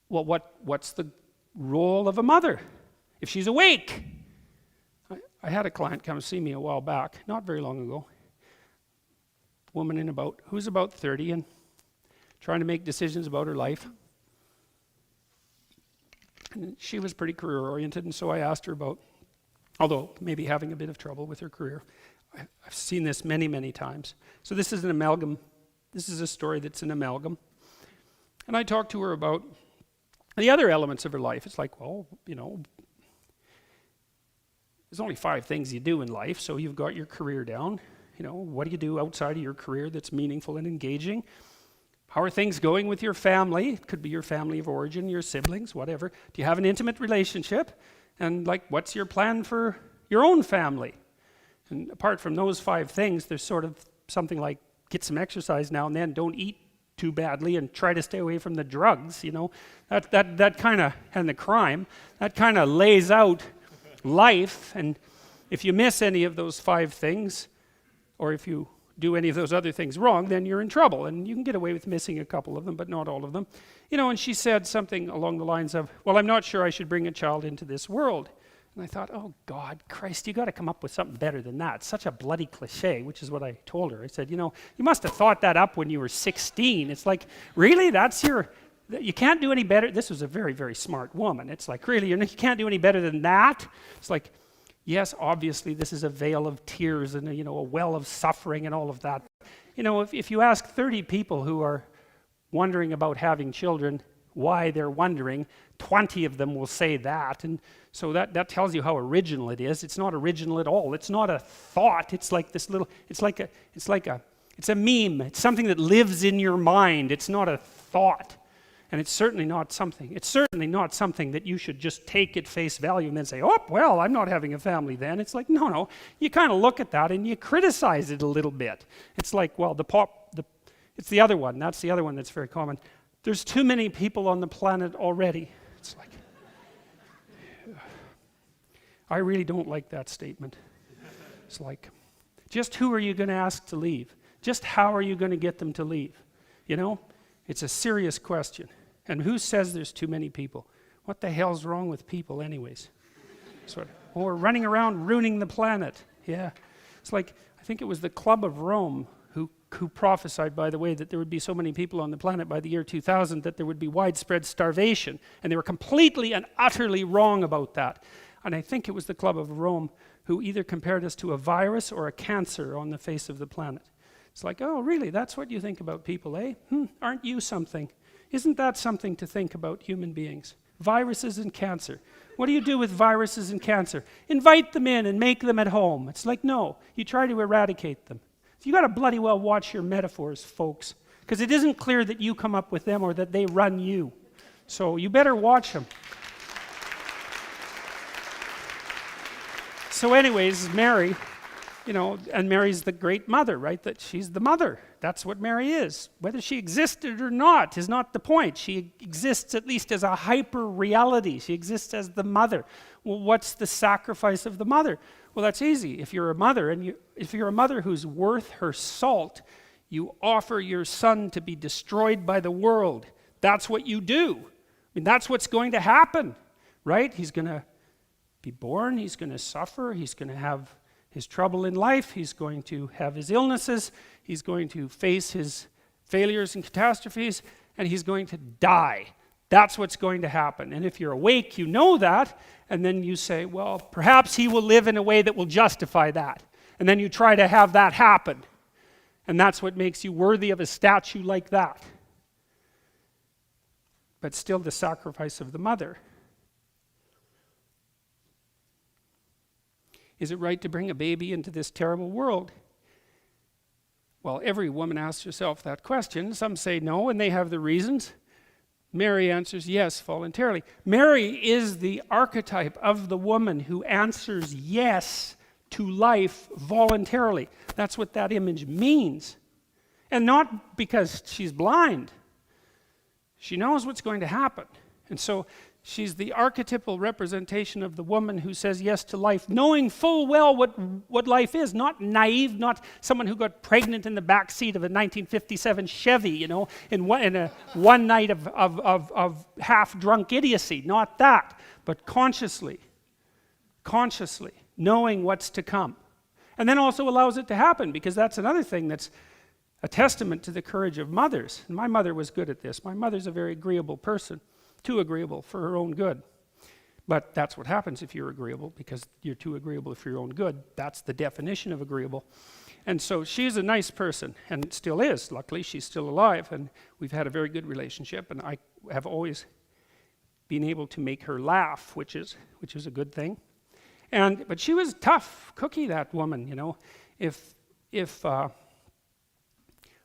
well, what's the role of a mother if she's awake? I had a client come see me a while back, not very long ago. A woman who's about 30 and trying to make decisions about her life. And she was pretty career-oriented, and so I asked her about, although maybe having a bit of trouble with her career. I've seen this many, many times. So this is an amalgam. This is a story that's an amalgam. And I talked to her about the other elements of her life. It's like, well, there's only 5 things you do in life, so you've got your career down. What do you do outside of your career that's meaningful and engaging? How are things going with your family? It could be your family of origin, your siblings, whatever. Do you have an intimate relationship? And what's your plan for your own family? And apart from those 5 things, there's sort of something like get some exercise now and then, don't eat too badly, and try to stay away from the drugs, that kind of, and the crime, that kind of lays out life. And if you miss any of those 5 things, or if you do any of those other things wrong, then you're in trouble. And you can get away with missing a couple of them, but not all of them. And she said something along the lines of, well, I'm not sure I should bring a child into this world. And I thought, oh, God, Christ, you got to come up with something better than that. It's such a bloody cliche, which is what I told her. I said, you must have thought that up when you were 16. It's like, really? You can't do any better? This was a very, very smart woman. It's like, really, you can't do any better than that? It's like, yes, obviously, this is a vale of tears and, a well of suffering and all of that. If you ask 30 people who are wondering about having children, why they're wondering, 20 of them will say that. And so that tells you how original it is. It's not original at all. It's not a thought. It's like this little, it's a meme. It's something that lives in your mind. It's not a thought. And it's certainly not something that you should just take at face value and then say, oh, well, I'm not having a family then. It's like, no. You kind of look at that and you criticize it a little bit. It's like, well, it's the other one. That's the other one that's very common. There's too many people on the planet already. It's like, I really don't like that statement. It's like, just who are you going to ask to leave? Just how are you going to get them to leave? It's a serious question. And who says there's too many people? What the hell's wrong with people anyways? We're running around ruining the planet. Yeah. It's like, I think it was the Club of Rome who prophesied, by the way, that there would be so many people on the planet by the year 2000 that there would be widespread starvation. And they were completely and utterly wrong about that. And I think it was the Club of Rome who either compared us to a virus or a cancer on the face of the planet. It's like, oh, really? That's what you think about people, eh? Aren't you something? Isn't that something to think about human beings? Viruses and cancer. What do you do with viruses and cancer? Invite them in and make them at home. It's like, no, you try to eradicate them. So you got to bloody well watch your metaphors, folks, because it isn't clear that you come up with them or that they run you. So you better watch them. So anyways, Mary, and Mary's the great mother, right? That she's the mother. That's what Mary is. Whether she existed or not is not the point. She exists at least as a hyper-reality. She exists as the mother. Well, what's the sacrifice of the mother? Well, that's easy. If you're a mother, if you're a mother who's worth her salt, you offer your son to be destroyed by the world. That's what you do. That's what's going to happen, right? He's going to be born. He's going to suffer. He's going to have his trouble in life, he's going to have his illnesses, he's going to face his failures and catastrophes, and he's going to die. That's what's going to happen. And if you're awake, you know that, and then you say, well, perhaps he will live in a way that will justify that. And then you try to have that happen. And that's what makes you worthy of a statue like that. But still the sacrifice of the mother. Is it right to bring a baby into this terrible world? Well, every woman asks herself that question. Some say no, and they have the reasons. Mary answers yes, voluntarily. Mary is the archetype of the woman who answers yes to life voluntarily. That's what that image means. And not because she's blind. She knows what's going to happen. And so She's the archetypal representation of the woman who says yes to life, knowing full well what life is, not naive, not someone who got pregnant in the back seat of a 1957 Chevy, you know, in one night of half-drunk idiocy. Not that, but consciously, knowing what's to come. And then also allows it to happen, because that's another thing that's a testament to the courage of mothers. And my mother was good at this. My mother's a very agreeable person. Too agreeable for her own good. But that's what happens if you're agreeable, because you're too agreeable for your own good. That's the definition of agreeable. And so she's a nice person, and still is. Luckily, she's still alive, and we've had a very good relationship, and I have always been able to make her laugh, which is a good thing. But she was a tough cookie, that woman, you know. I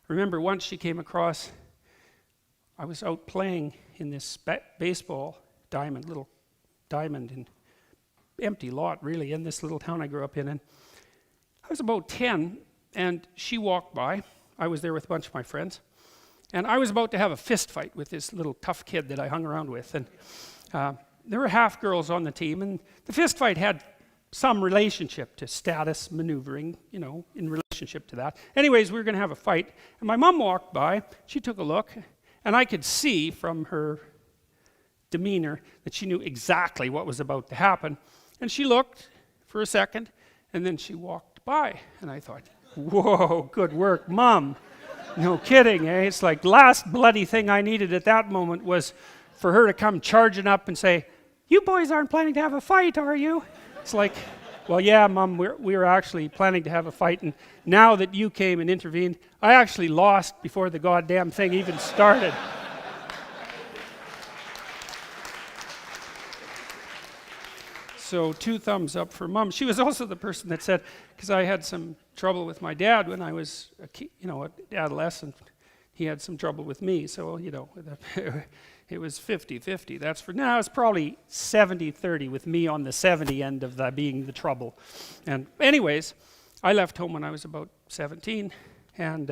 remember once she came across, I was out playing in this baseball diamond, little diamond, and empty lot really, in this little town I grew up in. And I was about 10, and she walked by. I was there with a bunch of my friends. And I was about to have a fist fight with this little tough kid that I hung around with. And there were half girls on the team, and the fist fight had some relationship to status maneuvering, you know, in relationship to that. Anyways, we were going to have a fight, and my mom walked by. She took a look, and I could see from her demeanor that she knew exactly what was about to happen. And she looked for a second, and then she walked by. And I thought, whoa, good work, Mom. No kidding, eh? It's like the last bloody thing I needed at that moment was for her to come charging up and say, "You boys aren't planning to have a fight, are you?" It's like, well, yeah, Mom, we were actually planning to have a fight, and now that you came and intervened, I actually lost before the goddamn thing even started. So 2 thumbs up for Mom. She was also the person that said, because I had some trouble with my dad when I was an adolescent, he had some trouble with me, so, you know, it was 50-50. That's for now. It's probably 70-30 with me on the 70 end of that being the trouble. And anyways, I left home when I was about 17, and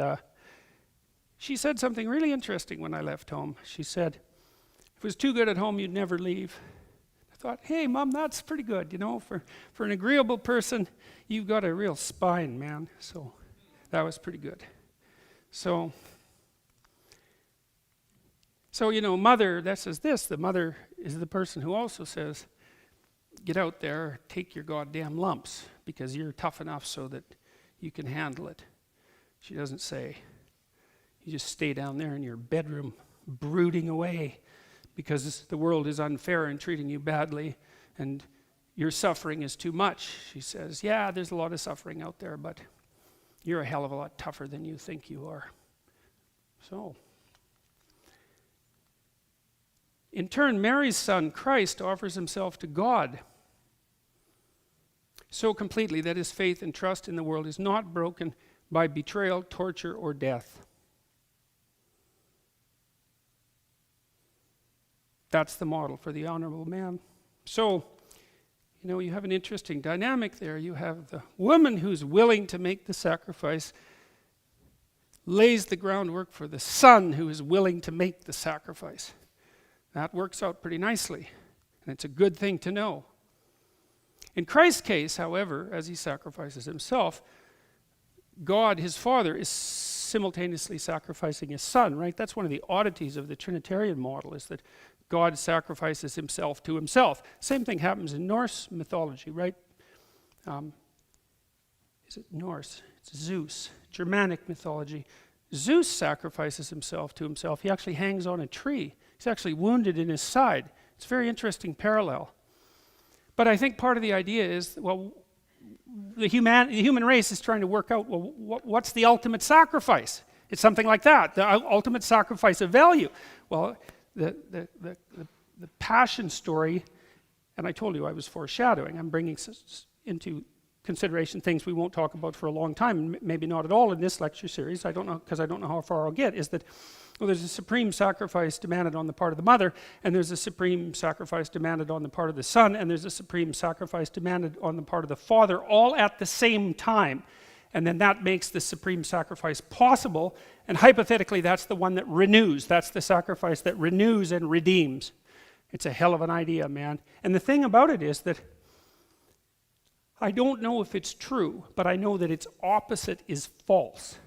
she said something really interesting when I left home. She said, "If it was too good at home, you'd never leave." I thought, hey, Mom, that's pretty good. You know, for an agreeable person, you've got a real spine, man. So that was pretty good. So, you know, mother, that says this. The mother is the person who also says, get out there, take your goddamn lumps, because you're tough enough so that you can handle it. She doesn't say, you just stay down there in your bedroom brooding away because the world is unfair and treating you badly and your suffering is too much. She says, yeah, there's a lot of suffering out there, but you're a hell of a lot tougher than you think you are. So, in turn, Mary's son, Christ, offers himself to God so completely that his faith and trust in the world is not broken by betrayal, torture, or death. That's the model for the honorable man. So, you know, you have an interesting dynamic there. You have the woman who's willing to make the sacrifice, lays the groundwork for the son who is willing to make the sacrifice. That works out pretty nicely, and it's a good thing to know. In Christ's case, however, as he sacrifices himself, God, his Father, is simultaneously sacrificing his Son, right? That's one of the oddities of the Trinitarian model, is that God sacrifices himself to himself. Same thing happens in Norse mythology, right? Is it Norse? It's Zeus. Germanic mythology. Zeus sacrifices himself to himself. He actually hangs on a tree. He's actually wounded in his side. It's a very interesting parallel. But I think part of the idea is, well, the human race is trying to work out, well, what's the ultimate sacrifice? It's something like that, the ultimate sacrifice of value. Well, the passion story, and I told you I was foreshadowing, I'm bringing into consideration things we won't talk about for a long time, maybe not at all in this lecture series, I don't know, because I don't know how far I'll get, is that there's a supreme sacrifice demanded on the part of the mother, and there's a supreme sacrifice demanded on the part of the son, and there's a supreme sacrifice demanded on the part of the father, all at the same time. And then that makes the supreme sacrifice possible, and hypothetically that's the one that renews. That's the sacrifice that renews and redeems. It's a hell of an idea, man. And the thing about it is that I don't know if it's true, but I know that its opposite is false.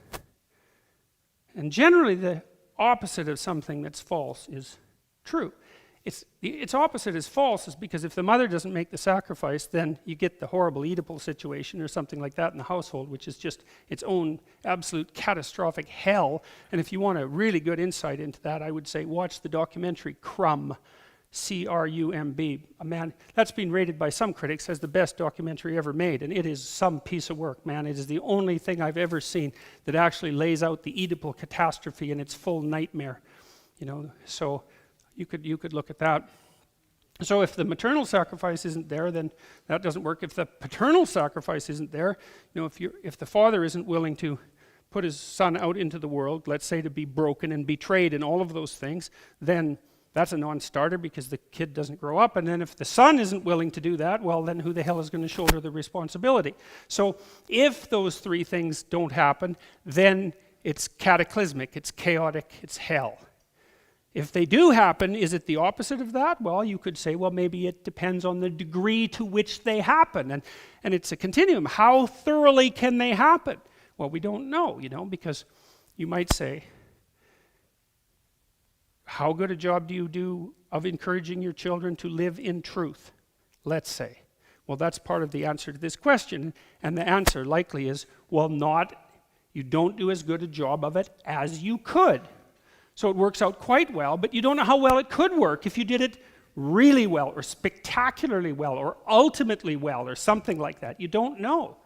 And generally the opposite of something that's false is true. Its opposite is false is because if the mother doesn't make the sacrifice, then you get the horrible Oedipal situation or something like that in the household, which is just its own absolute catastrophic hell. And if you want a really good insight into that, I would say watch the documentary Crumb, C-R-U-M-B. Man, that's been rated by some critics as the best documentary ever made, and it is some piece of work, man. It is the only thing I've ever seen that actually lays out the Oedipal catastrophe in its full nightmare. So you could look at that. So if the maternal sacrifice isn't there, then that doesn't work. If the paternal sacrifice isn't there, if the father isn't willing to put his son out into the world, let's say to be broken and betrayed and all of those things, then that's a non-starter because the kid doesn't grow up. And then if the son isn't willing to do that, well, then who the hell is going to shoulder the responsibility? So if those three things don't happen, then it's cataclysmic, it's chaotic, it's hell. If they do happen, is it the opposite of that? Well, you could say, well, maybe it depends on the degree to which they happen. And it's a continuum. How thoroughly can they happen? Well, we don't know, because you might say, how good a job do you do of encouraging your children to live in truth? Let's say. Well, that's part of the answer to this question. And the answer likely is, well, you don't do as good a job of it as you could. So it works out quite well, but you don't know how well it could work if you did it really well or spectacularly well or ultimately well or something like that. You don't know.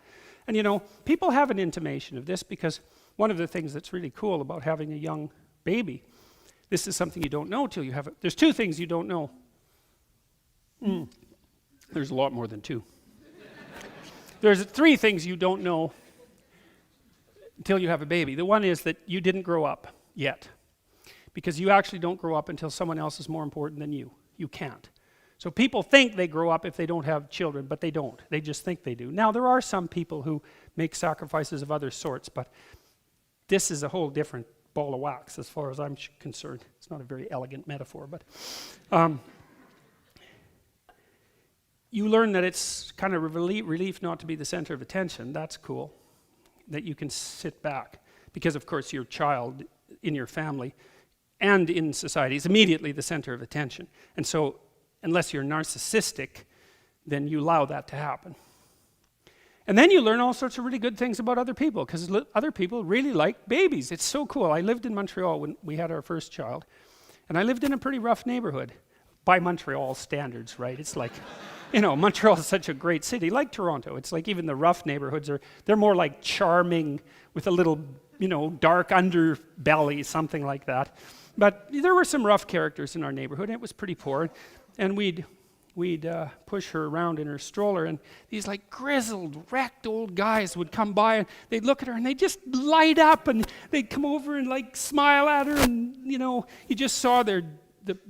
And people have an intimation of this because one of the things that's really cool about having a young baby, this is something you don't know till you have it. There's two things you don't know. There's a lot more than two. There's three things you don't know until you have a baby. The one is that you didn't grow up yet. Because you actually don't grow up until someone else is more important than you. You can't. So people think they grow up if they don't have children, but they don't. They just think they do. Now, there are some people who make sacrifices of other sorts, but this is a whole different ball of wax as far as I'm concerned. It's not a very elegant metaphor, but you learn that it's kind of a relief not to be the center of attention. That's cool, that you can sit back. Because, of course, your child in your family and in society is immediately the center of attention. And so, unless you're narcissistic, then you allow that to happen. And then you learn all sorts of really good things about other people, because other people really like babies. It's so cool. I lived in Montreal when we had our first child, and I lived in a pretty rough neighborhood, by Montreal standards, right? It's like, Montreal is such a great city, like Toronto. It's like even the rough neighborhoods they're more like charming with a little, dark underbelly, something like that. But there were some rough characters in our neighborhood, and it was pretty poor. And we'd push her around in her stroller, and these like grizzled, wrecked old guys would come by, and they'd look at her, and they'd just light up, and they'd come over and like smile at her, and you just saw the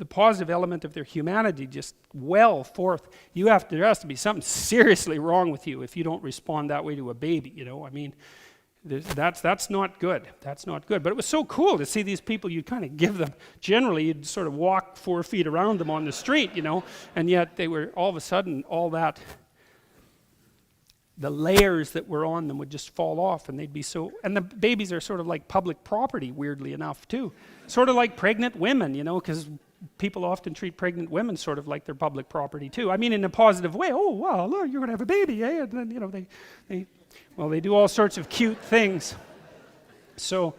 positive element of their humanity just well forth. There has to be something seriously wrong with you if you don't respond that way to a baby. That's not good. That's not good. But it was so cool to see these people. You'd kind of give them, generally, you'd sort of walk 4 feet around them on the street, and yet they were all of a sudden, the layers that were on them would just fall off, and they'd be and the babies are sort of like public property, weirdly enough, too. Sort of like pregnant women, because people often treat pregnant women sort of like they're public property, too. I mean, in a positive way. Oh, wow, look, you're going to have a baby, eh? And then, they do all sorts of cute things. So